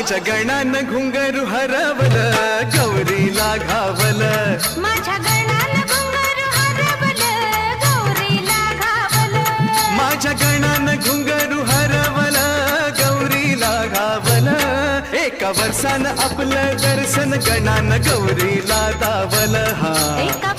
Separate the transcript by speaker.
Speaker 1: माझ्या गणानं घुंगरू हरवल गौरीला घावल
Speaker 2: माझ्या गणानं घुंगरू हरवल गौरीला घावल
Speaker 1: माझ्या गणानं घुंगरू हरवल गौरीला घावल एका वर्षानं आपलं दर्शन गणानं गौरीला दावल हा
Speaker 2: एका